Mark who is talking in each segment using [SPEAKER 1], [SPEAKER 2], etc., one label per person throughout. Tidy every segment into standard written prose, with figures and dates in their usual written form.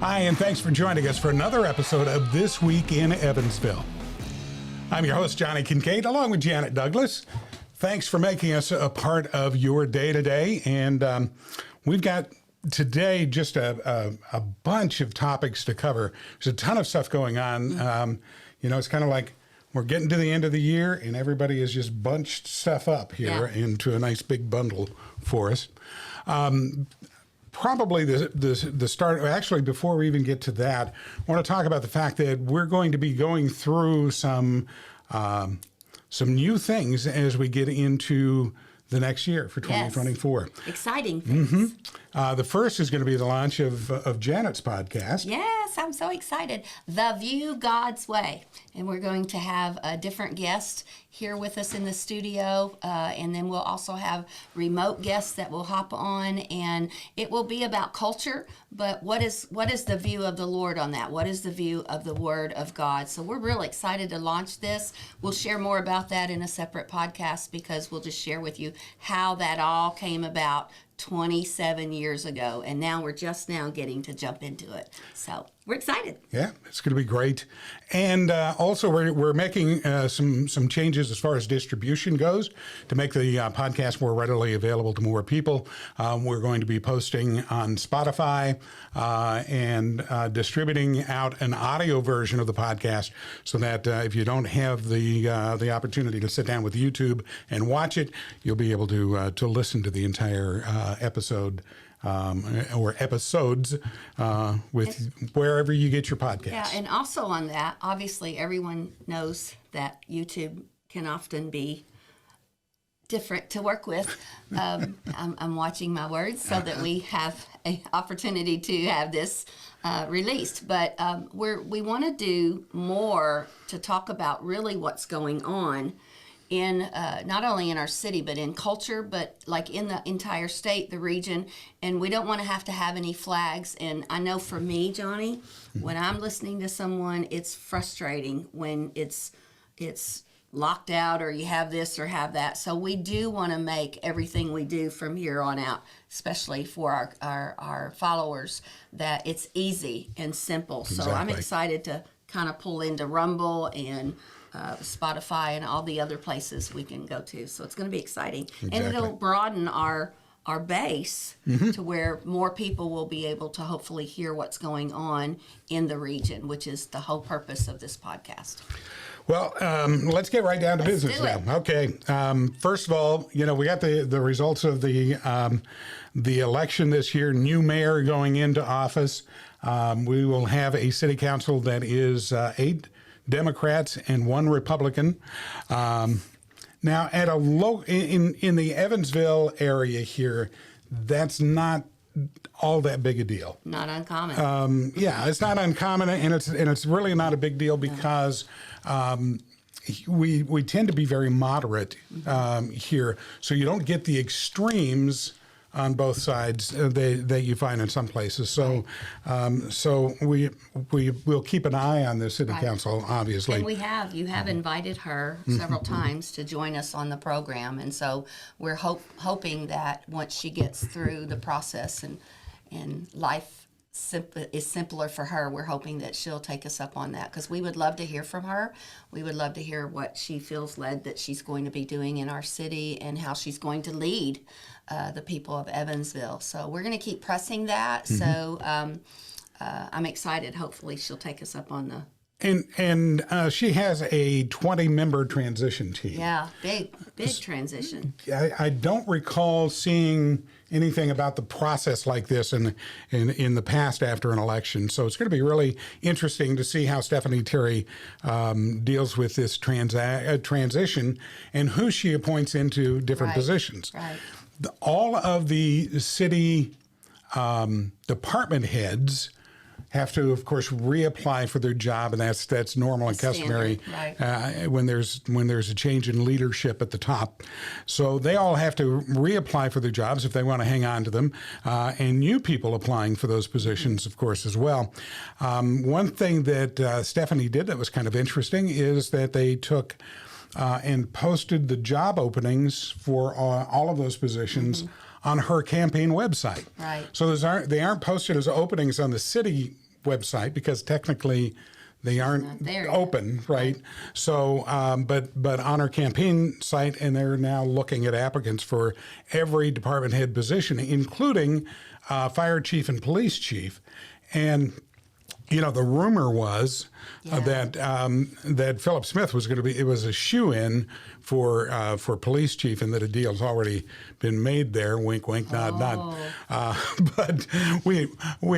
[SPEAKER 1] Hi, and thanks for joining us for another episode of This Week in Evansville. I'm your host, Johnny Kincaid, along with Janet Douglas. Thanks for making us a part of your day today. And we've got today just a bunch of topics to cover. There's a ton of stuff going on. It's kind of like we're getting to the end of the year, and everybody has just bunched stuff up here into a nice big bundle for us. Probably the start, actually, before we even get to that, I want to talk about the fact that we're going to be going through some new things as we get into the next year for 2024.
[SPEAKER 2] Yes. Exciting things.
[SPEAKER 1] The first is going to be the launch of Janet's podcast.
[SPEAKER 2] Yes, I'm so excited. The View God's Way. And we're going to have a different guest here with us in the studio. And then we'll also have remote guests that will hop on. And it will be about culture. But what is the view of the Lord on that? What is the view of the Word of God? So we're really excited to launch this. We'll share more about that in a separate podcast because we'll just share with you how that all came about 27 years ago, and now we're just now getting to jump into it. So we're excited.
[SPEAKER 1] Yeah, it's going to be great. And also, we're making some changes as far as distribution goes to make the podcast more readily available to more people. We're going to be posting on Spotify and distributing out an audio version of the podcast so that if you don't have the opportunity to sit down with YouTube and watch it, you'll be able to listen to the entire episode or episodes with wherever you get your podcasts.
[SPEAKER 2] Yeah, and also on that, obviously everyone knows that YouTube can often be different to work with. I'm watching my words so that we have an opportunity to have this released. But we want to do more to talk about really what's going on in not only in our city, but in culture, but like in the entire state, the region. And we don't want to have any flags. And I know for me, Johnny, when I'm listening to someone, it's frustrating when it's locked out or you have this or have that. So we do want to make everything we do from here on out, especially for our followers, that it's easy and simple. Exactly. So I'm excited to kind of pull into Rumble and Spotify and all the other places we can go to. So it's going to be exciting. Exactly. And it'll broaden our base to where more people will be able to hopefully hear what's going on in the region, which is the whole purpose of this podcast.
[SPEAKER 1] Well, let's get right down to business now. Okay. First of all, we got the results of the election this year, new mayor going into office. We will have a city council that is 8 Democrats and 1 Republican. Now, at in the Evansville area here, that's not all that big a deal.
[SPEAKER 2] Not uncommon.
[SPEAKER 1] It's not uncommon, and it's really not a big deal because we tend to be very moderate here, so you don't get the extremes on both sides that you find in some places. So we will keep an eye on the city council, obviously.
[SPEAKER 2] And you have invited her several times to join us on the program, and so we're hoping that once she gets through the process and life is simpler for her, we're hoping that she'll take us up on that, because we would love to hear from her. We would love to hear what she feels led that she's going to be doing in our city and how she's going to lead the people of Evansville. So we're going to keep pressing that. So I'm excited. Hopefully she'll take us up on the...
[SPEAKER 1] And she has a 20-member transition team.
[SPEAKER 2] Yeah, big transition.
[SPEAKER 1] I don't recall seeing anything about the process like this in the past after an election. So it's going to be really interesting to see how Stephanie Terry deals with this transition and who she appoints into different positions.
[SPEAKER 2] Right.
[SPEAKER 1] All of the city department heads have to, of course, reapply for their job, and that's normal and customary when there's a change in leadership at the top. So they all have to reapply for their jobs if they want to hang on to them, and new people applying for those positions, of course, as well. One thing that Stephanie did that was kind of interesting is that they took and posted the job openings for all of those positions on her campaign website.
[SPEAKER 2] Right.
[SPEAKER 1] So they aren't posted as openings on the city website because technically they aren't open, right? So, but on our campaign site, and they're now looking at applicants for every department head position, including fire chief and police chief. And you know, the rumor was that Philip Smith was going to be. It was a shoo-in for police chief, and that a deal's already been made there. Wink, wink, nod, nod. But we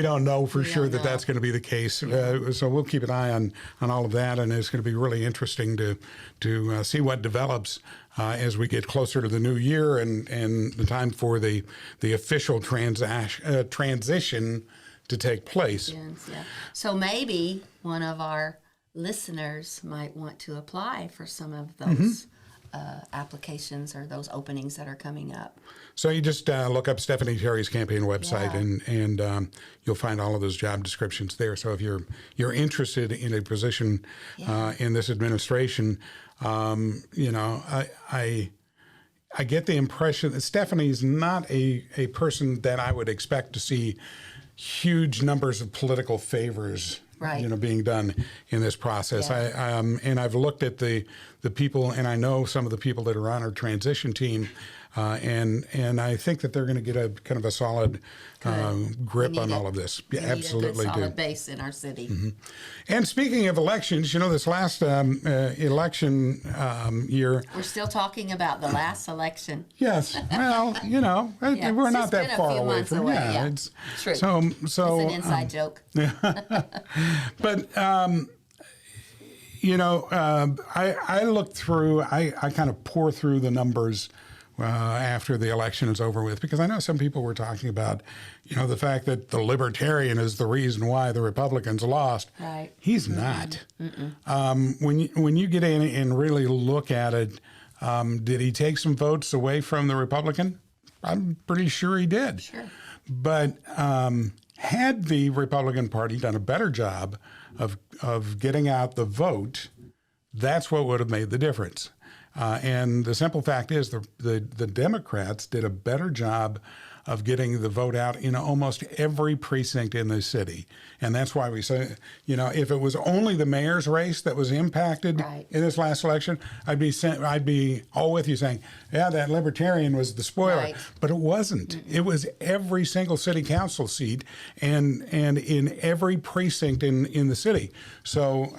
[SPEAKER 1] don't know for sure that that's going to be the case. So we'll keep an eye on all of that, and it's going to be really interesting to see what develops as we get closer to the new year and the time for the official transition to take place.
[SPEAKER 2] Yeah. So maybe one of our listeners might want to apply for some of those applications or those openings that are coming up.
[SPEAKER 1] So you just look up Stephanie Terry's campaign website, and you'll find all of those job descriptions there. So if you're interested in a position in this administration, you know, I get the impression that Stephanie's not a person that I would expect to see huge numbers of political favors, you know, being done in this process. And I've looked at the people, and I know some of the people that are on our transition team, and I think that they're going to get a kind of a solid grip on all of this.
[SPEAKER 2] Yeah, absolutely, a good solid base in our city.
[SPEAKER 1] And speaking of elections, you know, this last election year,
[SPEAKER 2] we're still talking about the last election.
[SPEAKER 1] Yes, well, you know, we're not that far away from it. Yeah,
[SPEAKER 2] it's true.
[SPEAKER 1] So
[SPEAKER 2] it's an inside joke.
[SPEAKER 1] But you know, I looked through. I kind of pour through the numbers after the election is over with, because I know some people were talking about, you know, the fact that the Libertarian is the reason why the Republicans lost.
[SPEAKER 2] Right.
[SPEAKER 1] He's not. When you get in and really look at it, did he take some votes away from the Republican? I'm pretty sure he did.
[SPEAKER 2] Sure.
[SPEAKER 1] But had the Republican Party done a better job of getting out the vote, that's what would have made the difference. And the simple fact is the Democrats did a better job of getting the vote out in almost every precinct in the city. And that's why we say, you know, if it was only the mayor's race that was impacted in this last election, I'd be all with you saying, yeah, that Libertarian was the spoiler. Right. But it wasn't. It was every single city council seat and in every precinct in the city. So,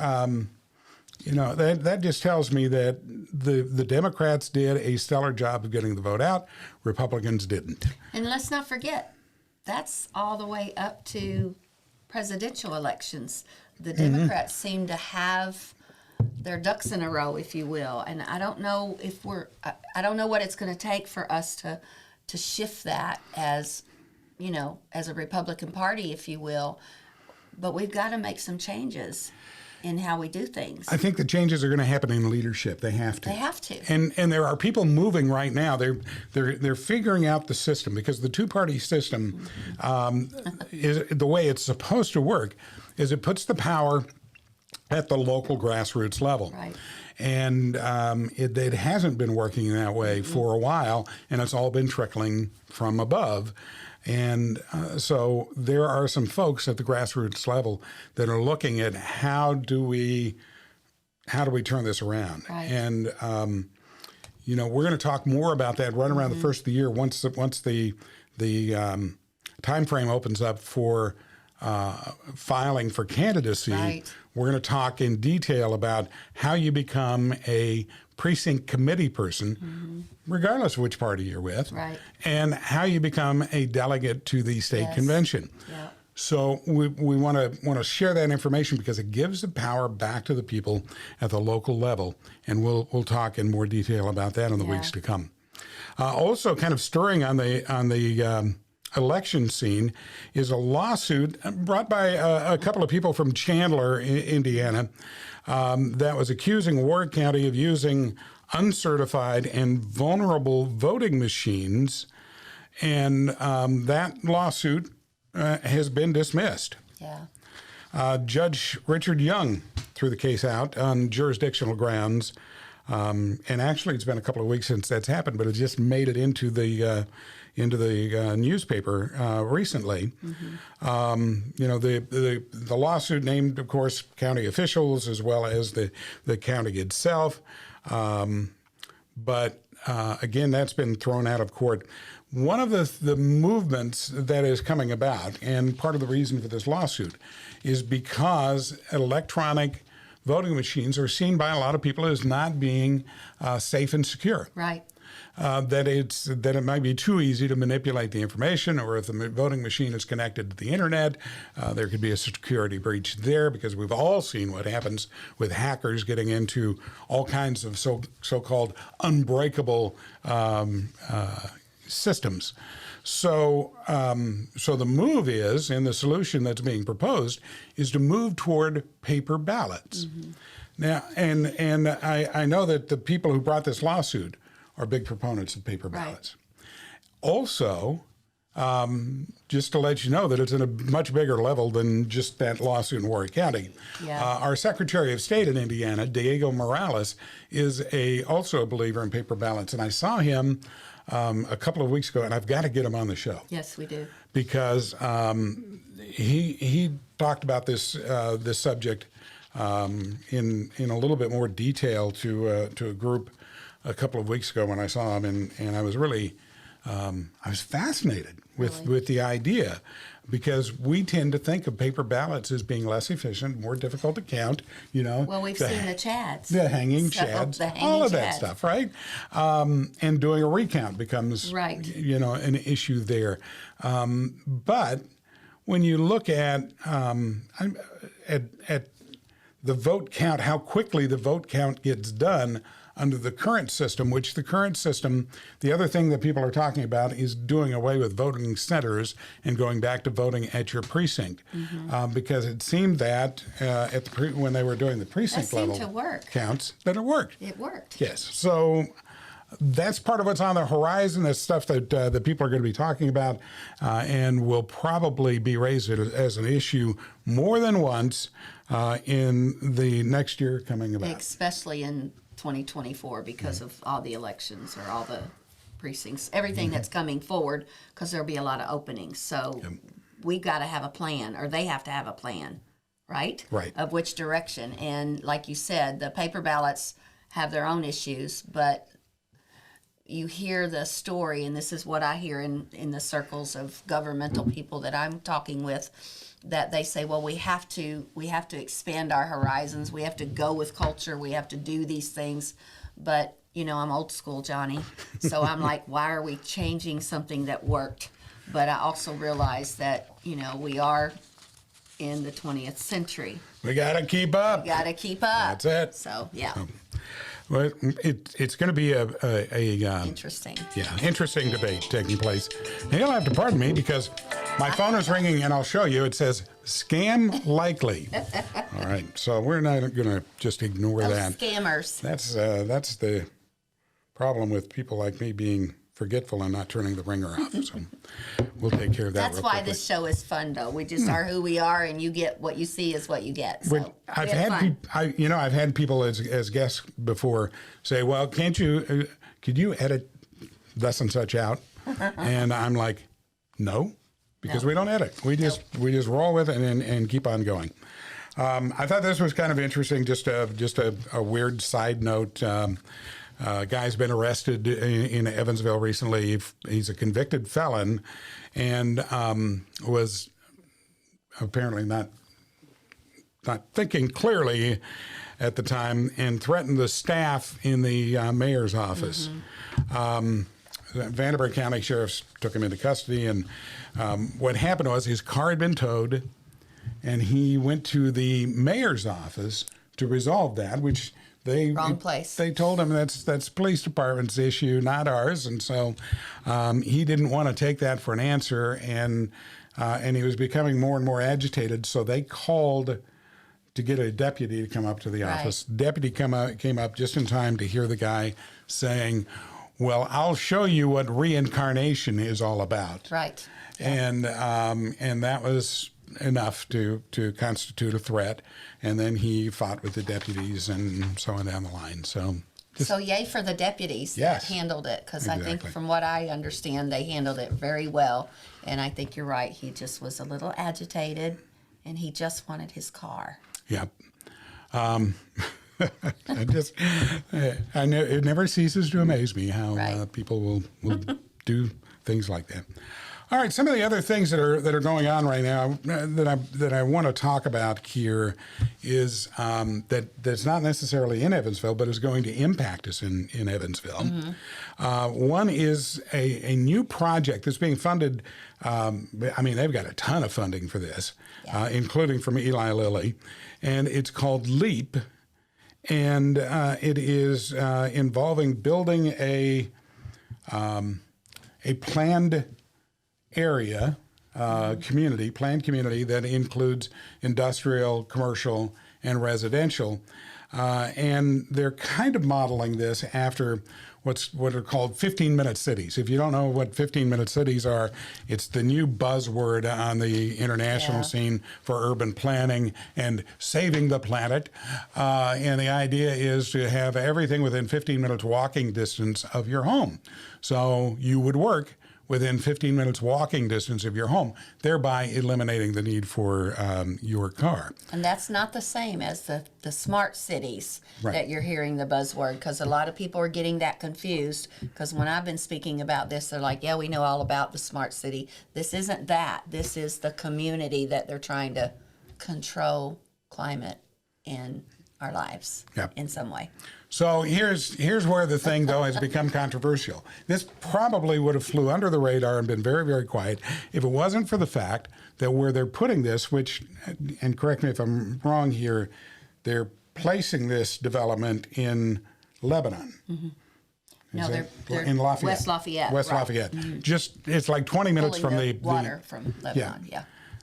[SPEAKER 1] you know, that just tells me that the Democrats did a stellar job of getting the vote out. Republicans didn't.
[SPEAKER 2] And let's not forget, that's all the way up to presidential elections. The Democrats seem to have their ducks in a row, if you will. And I don't know if I don't know what it's going to take for us to shift that as, you know, as a Republican Party, if you will. But we've got to make some changes in how we do things.
[SPEAKER 1] I think the changes are going to happen in leadership. They have to.
[SPEAKER 2] They have to.
[SPEAKER 1] And there are people moving right now. They're figuring out the system, because the two-party system is the way it's supposed to work. Is it puts the power at the local grassroots level.
[SPEAKER 2] Right.
[SPEAKER 1] And it hasn't been working that way for a while, and it's all been trickling from above. And so there are some folks at the grassroots level that are looking at how do we turn this around.
[SPEAKER 2] Right.
[SPEAKER 1] And you know, we're going to talk more about that right around the first of the year, once the time frame opens up for filing for candidacy.
[SPEAKER 2] Right.
[SPEAKER 1] We're going to talk in detail about how you become a precinct committee person, regardless of which party you're with,
[SPEAKER 2] right,
[SPEAKER 1] and how you become a delegate to the state convention.
[SPEAKER 2] Yeah.
[SPEAKER 1] So we want to share that information because it gives the power back to the people at the local level, and we'll talk in more detail about that in the weeks to come. Also, kind of stirring on the election scene is a lawsuit brought by a couple of people from Chandler, Indiana, that was accusing Warrick County of using uncertified and vulnerable voting machines, and that lawsuit has been dismissed.
[SPEAKER 2] Yeah.
[SPEAKER 1] Judge Richard Young threw the case out on jurisdictional grounds. And actually, it's been a couple of weeks since that's happened, but it just made it into the newspaper recently. You know, the lawsuit named, of course, county officials as well as the county itself. But again, that's been thrown out of court. One of the movements that is coming about, and part of the reason for this lawsuit, is because electronic voting machines are seen by a lot of people as not being safe and secure.
[SPEAKER 2] Right.
[SPEAKER 1] That it might be too easy to manipulate the information, or if the voting machine is connected to the internet, there could be a security breach there, because we've all seen what happens with hackers getting into all kinds of so-called unbreakable systems. So the move is, and the solution that's being proposed, is to move toward paper ballots. Now, and I know that the people who brought this lawsuit are big proponents of paper ballots. Right. Also, just to let you know that it's in a much bigger level than just that lawsuit in Warrick County. Yeah. Our Secretary of State in Indiana, Diego Morales, is also a believer in paper ballots, and I saw him a couple of weeks ago, and I've got to get him on the show.
[SPEAKER 2] Yes, we do.
[SPEAKER 1] Because he talked about this subject in a little bit more detail to a group a couple of weeks ago when I saw him, and I was really I was fascinated with the idea, because we tend to think of paper ballots as being less efficient, more difficult to count, you know.
[SPEAKER 2] Well, we've seen the chads.
[SPEAKER 1] The hanging chads, all of that stuff, right? And doing a recount becomes, you know, an issue there. But when you look at the vote count, how quickly the vote count gets done under the current system, which the current system, the other thing that people are talking about is doing away with voting centers and going back to voting at your precinct. Because it seemed that when they were doing the precinct level counts, that it worked.
[SPEAKER 2] It worked.
[SPEAKER 1] Yes. So that's part of what's on the horizon. That's stuff that the people are going to be talking about and will probably be raised as an issue more than once in the next year coming about.
[SPEAKER 2] Especially in 2024, because of all the elections, or all the precincts, everything that's coming forward, because there'll be a lot of openings. So we got to have a plan, or they have to have a plan, right?
[SPEAKER 1] Right.
[SPEAKER 2] Of which direction. And like you said, the paper ballots have their own issues, but you hear the story, and this is what I hear in the circles of governmental people that I'm talking with, that they say, well, we have to expand our horizons. We have to go with culture. We have to do these things. But, you know, I'm old school, Johnny. So I'm like, why are we changing something that worked? But I also realize that, you know, we are in the 20th century.
[SPEAKER 1] We got to keep up.
[SPEAKER 2] That's
[SPEAKER 1] it.
[SPEAKER 2] So, yeah.
[SPEAKER 1] Well, it's going to be a
[SPEAKER 2] interesting.
[SPEAKER 1] Yeah, interesting debate taking place. And you'll have to pardon me, because my phone is ringing, and I'll show you. It says scam likely. All right, so we're not going to just ignore that.
[SPEAKER 2] Scammers.
[SPEAKER 1] That's the problem with people like me being forgetful and not turning the ringer off. So we'll take care of that.
[SPEAKER 2] That's why this show is fun, though. We just are who we are, and you get what you see is what you get. So
[SPEAKER 1] I've had people as guests before say, "Well, could you edit thus and such out?" And I'm like, "No, because we don't edit. We just roll with it and keep on going." I thought this was kind of interesting. Just a weird side note. Guy's been arrested in Evansville recently. He's a convicted felon, and was apparently not thinking clearly at the time, and threatened the staff in the mayor's office. Vanderbilt County sheriffs took him into custody, and what happened was his car had been towed, and he went to the mayor's office to resolve that, which wrong place. They told him that's police department's issue, not ours, and so he didn't want to take that for an answer, and he was becoming more and more agitated. So they called to get a deputy to come up to the office. Deputy came up just in time to hear the guy saying, "Well, I'll show you what reincarnation is all about."
[SPEAKER 2] Right.
[SPEAKER 1] Yeah. And that was enough to constitute a threat, and then he fought with the deputies and so on down the line. So
[SPEAKER 2] So yay for the deputies that handled it, because I think from what I understand, they handled it very well. And I think you're right. He just was a little agitated, and he just wanted his car.
[SPEAKER 1] Yep. I know it never ceases to amaze me how people will do things like that. All right, some of the other things that are going on right now that I want to talk about here is that's not necessarily in Evansville, but is going to impact us in Evansville. One is a new project that's being funded. I mean, they've got a ton of funding for this, including from Eli Lilly, and it's called LEAP, and it is involving building a planned area, planned community that includes industrial, commercial, and residential. And they're kind of modeling this after what are called 15-minute cities. If you don't know what 15-minute cities are, it's the new buzzword on the international scene for urban planning and saving the planet. And the idea is to have everything within 15 minutes walking distance of your home. So you would work within 15 minutes walking distance of your home, thereby eliminating the need for your car.
[SPEAKER 2] And that's not the same as the smart cities that you're hearing the buzzword, because a lot of people are getting that confused, because when I've been speaking about this, they're like, yeah, we know all about the smart city. This isn't that. This is the community that they're trying to control climate in our lives in some way.
[SPEAKER 1] So here's where the thing, though, has become controversial. This probably would have flew under the radar and been very, very quiet if it wasn't for the fact that where they're putting this, which, and correct me if I'm wrong here, they're placing this development in Lebanon.
[SPEAKER 2] No, they're
[SPEAKER 1] in Lafayette.
[SPEAKER 2] West Lafayette.
[SPEAKER 1] West Lafayette. Just, it's like 20 minutes from the
[SPEAKER 2] water from Lebanon,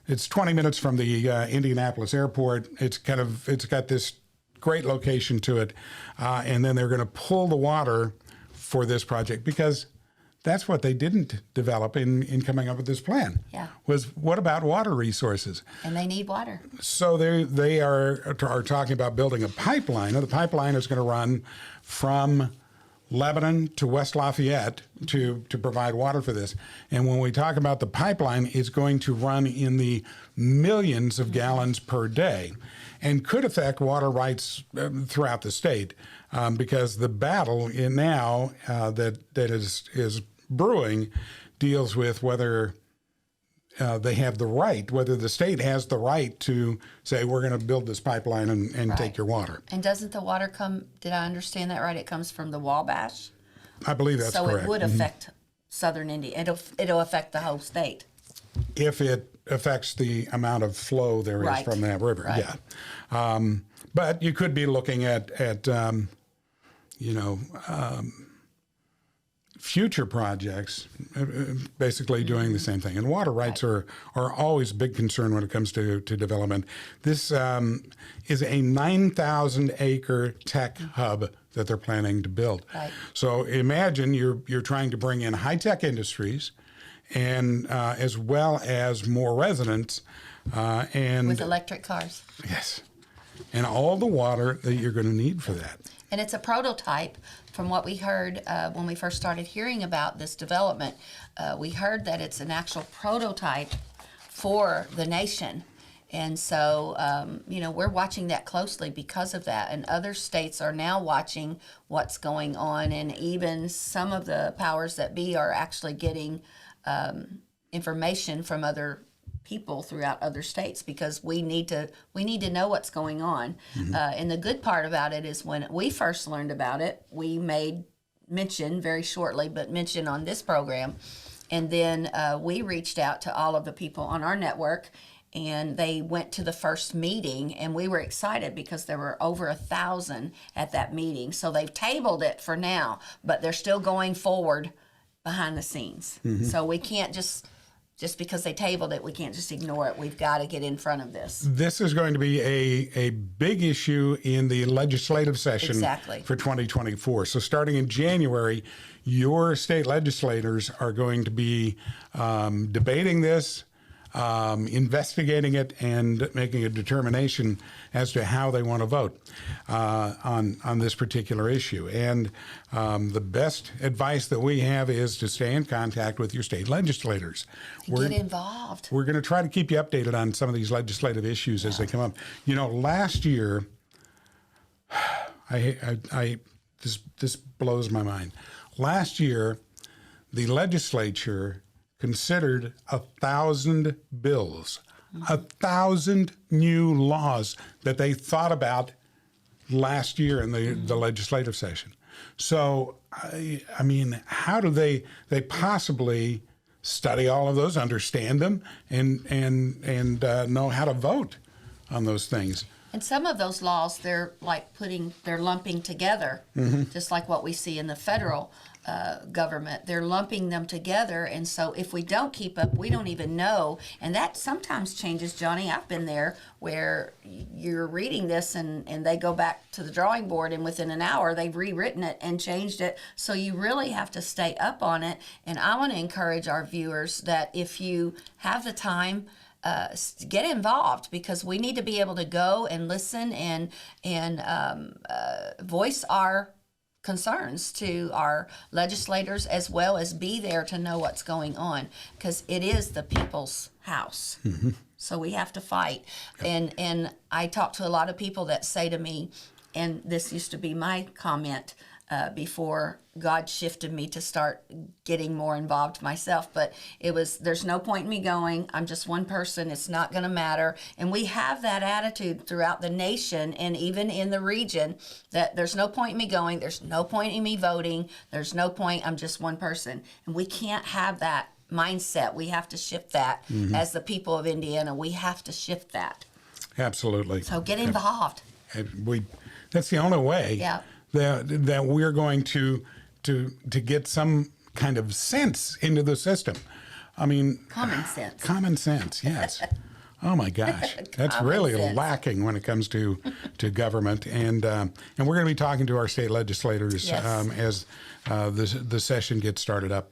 [SPEAKER 1] It's 20 minutes from the Indianapolis airport. It's got this great location to it, and then they're going to pull the water for this project, because that's what they didn't develop in coming up with this plan. Was what about water resources?
[SPEAKER 2] And they need water.
[SPEAKER 1] So they are talking about building a pipeline. Now, the pipeline is going to run from Lebanon to West Lafayette to provide water for this. And when we talk about the pipeline, it's going to run in the millions of gallons per day, and could affect water rights throughout the state, because the battle now that is brewing deals with whether they have the right, whether the state has the right to say, we're going to build this pipeline and take your water.
[SPEAKER 2] And doesn't the water come, did I understand that right? It comes from the Wabash?
[SPEAKER 1] I believe that's correct.
[SPEAKER 2] So it would affect southern India. It'll affect the whole state.
[SPEAKER 1] If it affects the amount of flow there is from that river, but you could be looking at future projects basically doing the same thing. And water rights are always a big concern when it comes to development. This is a 9,000-acre tech hub that they're planning to build. So imagine you're trying to bring in high-tech industries, and as well as more residents, and
[SPEAKER 2] with electric cars.
[SPEAKER 1] Yes, and all the water that you're going to need for that.
[SPEAKER 2] And it's a prototype. From what we heard when we first started hearing about this development, we heard that it's an actual prototype for the nation. And so, we're watching that closely because of that. And other states are now watching what's going on. And even some of the powers that be are actually getting information from other people throughout other states, because we need to know what's going on. And the good part about it is when we first learned about it, we made mention very shortly, but mention on this program. And then we reached out to all of the people on our network, and they went to the first meeting, and we were excited because there were over 1,000 at that meeting. So they've tabled it for now, but they're still going forward behind the scenes. So we can't just because they tabled it, we can't just ignore it. We've got to get in front of this.
[SPEAKER 1] This is going to be a big issue in the legislative session for 2024. So starting in January, your state legislators are going to be debating this, investigating it and making a determination as to how they want to vote on this particular issue. And the best advice that we have is to stay in contact with your state legislators.
[SPEAKER 2] Get involved.
[SPEAKER 1] We're going to try to keep you updated on some of these legislative issues as they come up. You know, last year, this blows my mind. Last year, the legislature considered 1,000 bills, 1,000 new laws that they thought about last year in the legislative session. So, I mean, how do they possibly study all of those, understand them, and know how to vote on those things?
[SPEAKER 2] And some of those laws, they're lumping together, just like what we see in the federal government. They're lumping them together, and so if we don't keep up, we don't even know. And that sometimes changes, Johnny. I've been there where you're reading this and they go back to the drawing board, and within an hour they've rewritten it and changed it. So you really have to stay up on it. And I want to encourage our viewers that if you have the time, get involved, because we need to be able to go and listen and voice our concerns to our legislators, as well as be there to know what's going on, because it is the people's house. So we have to fight. And I talk to a lot of people that say to me, and this used to be my comment before God shifted me to start getting more involved myself, but it was, there's no point in me going. I'm just one person. It's not going to matter. And we have that attitude throughout the nation and even in the region, that there's no point in me going. There's no point in me voting. There's no point. I'm just one person. And we can't have that mindset. We have to shift that as the people of Indiana. We have to shift that.
[SPEAKER 1] Absolutely.
[SPEAKER 2] So get involved.
[SPEAKER 1] That's the only way.
[SPEAKER 2] Yeah.
[SPEAKER 1] That we're going to get some kind of sense into the system. I mean,
[SPEAKER 2] common sense.
[SPEAKER 1] Common sense, yes. Oh my gosh, that's really lacking when it comes to government. And we're going to be talking to our state legislators as the session gets started up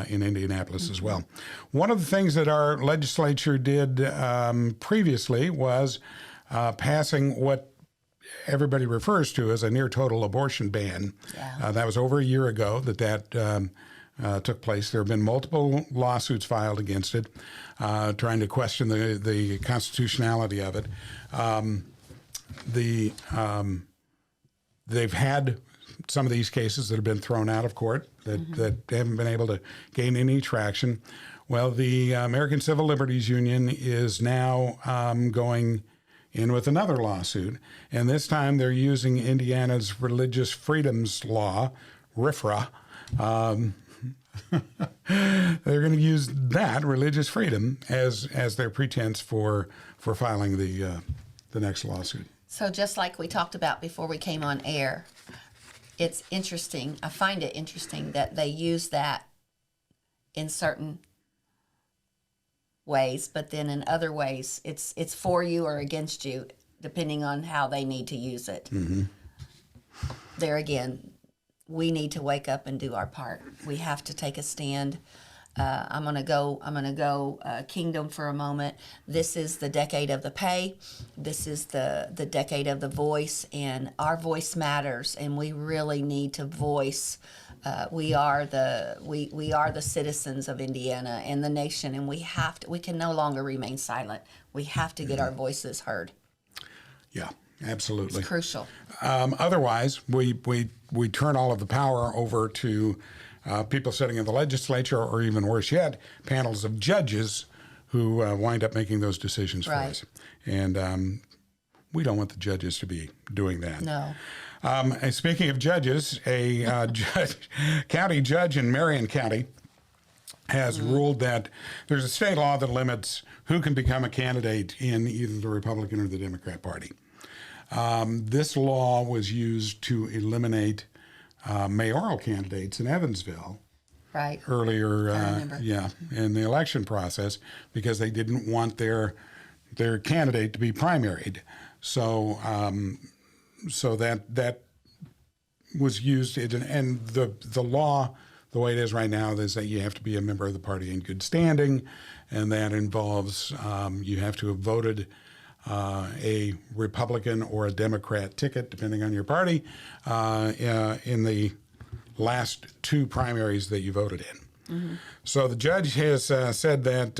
[SPEAKER 1] in Indianapolis as well. One of the things that our legislature did previously was passing what everybody refers to as a near total abortion ban. That was over a year ago that took place. There have been multiple lawsuits filed against it, trying to question the constitutionality of it. They've had some of these cases that have been thrown out of court that haven't been able to gain any traction. Well, the American Civil Liberties Union is now going in with another lawsuit, and this time they're using Indiana's Religious Freedoms Law, RFRA. They're going to use that religious freedom as their pretense for filing the next lawsuit.
[SPEAKER 2] So just like we talked about before we came on air, it's interesting. I find it interesting that they use that in certain ways, but then in other ways it's for you or against you, depending on how they need to use it. There again, we need to wake up and do our part. We have to take a stand. I'm gonna go kingdom for a moment. This is the decade of the pay. This is the decade of the voice, and our voice matters, and we really need to voice. We are the citizens of Indiana and the nation, and we can no longer remain silent. We have to get our voices heard.
[SPEAKER 1] Yeah, absolutely.
[SPEAKER 2] It's crucial.
[SPEAKER 1] Otherwise, we turn all of the power over to people sitting in the legislature, or even worse yet, panels of judges who wind up making those decisions for us. And we don't want the judges to be doing that.
[SPEAKER 2] No.
[SPEAKER 1] And speaking of judges, a county judge in Marion County has ruled that there's a state law that limits who can become a candidate in either the Republican or the Democrat Party. This law was used to eliminate mayoral candidates in Evansville earlier in the election process, because they didn't want their candidate to be primaried. So that was used, and the law the way it is right now is that you have to be a member of the party in good standing, and that involves you have to have voted a Republican or a Democrat ticket, depending on your party, in the last 2 primaries that you voted in. Mm-hmm. So the judge has said that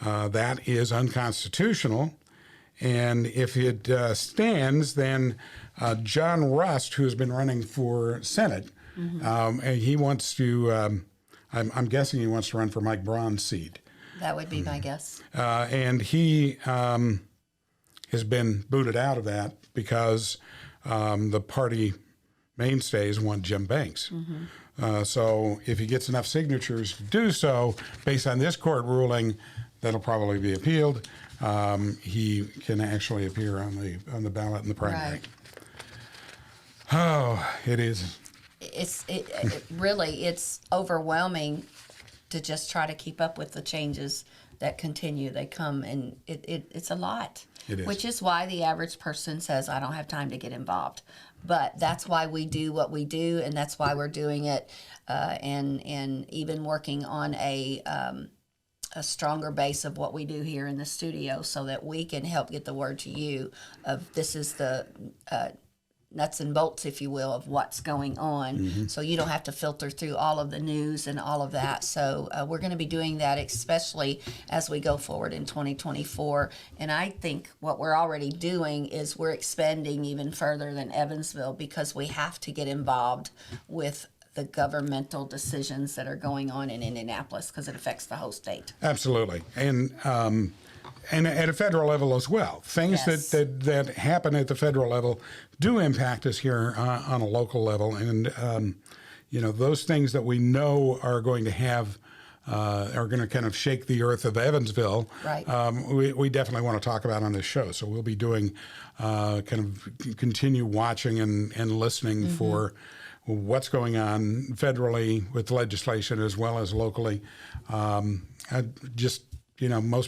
[SPEAKER 1] that is unconstitutional, and if it stands, then John Rust, who has been running for Senate, and he wants to, I'm guessing he wants to run for Mike Braun's seat.
[SPEAKER 2] That would be my guess.
[SPEAKER 1] And he has been booted out of that because the party mainstays want Jim Banks. So if he gets enough signatures to do so, based on this court ruling, that'll probably be appealed. He can actually appear on the ballot in the primary.
[SPEAKER 2] Right.
[SPEAKER 1] Oh, it is.
[SPEAKER 2] It really, it's overwhelming to just try to keep up with the changes that continue. They come, and it's a lot.
[SPEAKER 1] It is.
[SPEAKER 2] Which is why the average person says, I don't have time to get involved. But that's why we do what we do, and that's why we're doing it, and even working on a stronger base of what we do here in the studio so that we can help get the word to you of this is the nuts and bolts, if you will, of what's going on. So you don't have to filter through all of the news and all of that. So we're going to be doing that, especially as we go forward in 2024. And I think what we're already doing is we're expanding even further than Evansville, because we have to get involved with the governmental decisions that are going on in Indianapolis, because it affects the whole state.
[SPEAKER 1] Absolutely. And at a federal level as well. Things
[SPEAKER 2] Yes.
[SPEAKER 1] that happen at the federal level do impact us here on a local level. And, those things that we know are going to have, are going to kind of shake the earth of Evansville,
[SPEAKER 2] Right.
[SPEAKER 1] We definitely want to talk about on this show. So we'll be doing kind of continue watching and listening for what's going on federally with legislation as well as locally. Most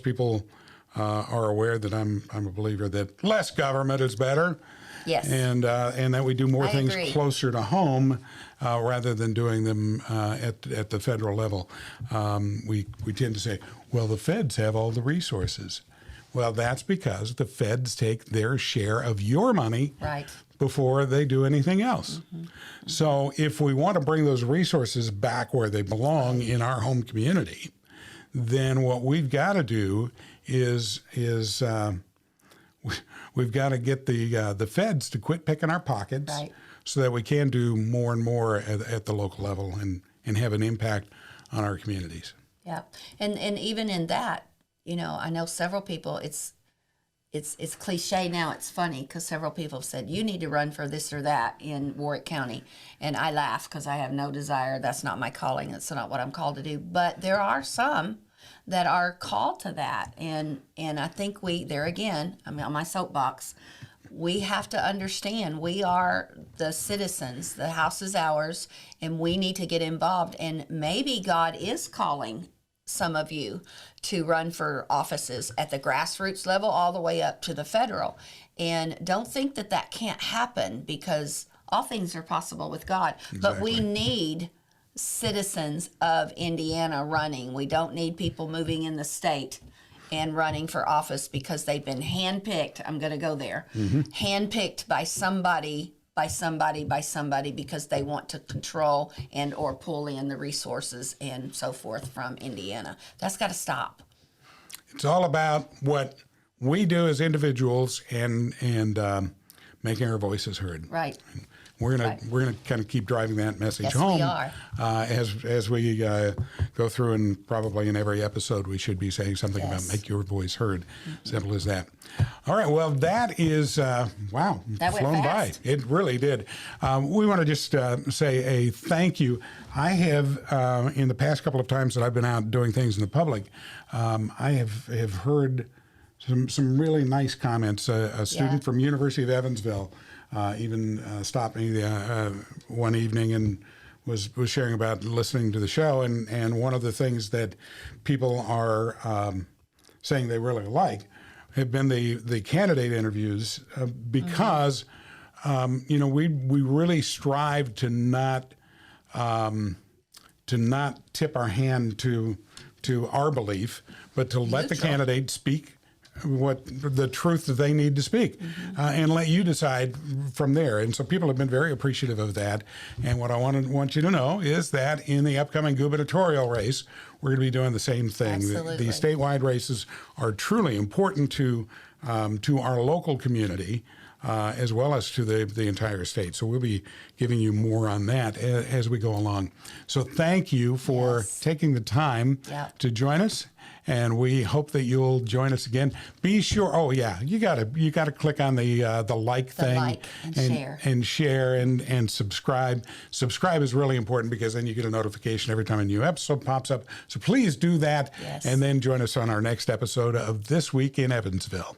[SPEAKER 1] people are aware that I'm a believer that less government is better.
[SPEAKER 2] Yes.
[SPEAKER 1] And that we do more
[SPEAKER 2] I
[SPEAKER 1] things
[SPEAKER 2] agree.
[SPEAKER 1] closer to home rather than doing them at the federal level. We tend to say, well, the feds have all the resources. Well, that's because the feds take their share of your money
[SPEAKER 2] Right.
[SPEAKER 1] before they do anything else. So if we want to bring those resources back where they belong in our home community, then what we've got to do is we've got to get the feds to quit picking our pockets,
[SPEAKER 2] Right.
[SPEAKER 1] so that we can do more and more at the local level and have an impact on our communities.
[SPEAKER 2] Yeah, and even in that, I know several people. It's cliche now. It's funny because several people have said you need to run for this or that in Warrick County, and I laugh because I have no desire. That's not my calling. That's not what I'm called to do. But there are some that are called to that, and I think I'm on my soapbox. We have to understand we are the citizens. The house is ours, and we need to get involved. And maybe God is calling some of you to run for offices at the grassroots level all the way up to the federal. And don't think that can't happen, because all things are possible with God.
[SPEAKER 1] Exactly.
[SPEAKER 2] But we need citizens of Indiana running. We don't need people moving in the state and running for office because they've been handpicked. I'm going to go there. Handpicked by somebody because they want to control and or pull in the resources and so forth from Indiana. That's got to stop.
[SPEAKER 1] It's all about what we do as individuals and making our voices heard.
[SPEAKER 2] Right.
[SPEAKER 1] We're gonna kind of keep driving that message
[SPEAKER 2] Yes,
[SPEAKER 1] home.
[SPEAKER 2] we are.
[SPEAKER 1] As we go through, and probably in every episode we should be saying something about
[SPEAKER 2] Yes.
[SPEAKER 1] make your voice heard. Simple as that. All right. Well, that is wow.
[SPEAKER 2] That went
[SPEAKER 1] flown
[SPEAKER 2] fast.
[SPEAKER 1] by. It really did. We want to just say a thank you. I have in the past couple of times that I've been out doing things in the public, I have heard some really nice comments. A student from University of Evansville even stopped me one evening and was sharing about listening to the show. And one of the things that people are saying they really like have been the candidate interviews because, we really strive to not to not tip our hand to our belief, but to let the candidate speak what the truth that they need to speak, and let you decide from there. And so people have been very appreciative of that. And what I want you to know is that in the upcoming gubernatorial race, we're going to be doing the same thing.
[SPEAKER 2] Absolutely.
[SPEAKER 1] The statewide races are truly important to our local community, as well as to the entire state. So we'll be giving you more on that as we go along. So thank you for taking the time to join us, and we hope that you'll join us again. Be sure. Oh yeah, you gotta click on the like thing,
[SPEAKER 2] like and
[SPEAKER 1] share and subscribe. Subscribe is really important because then you get a notification every time a new episode pops up. So please do that, and then join us on our next episode of This Week in Evansville.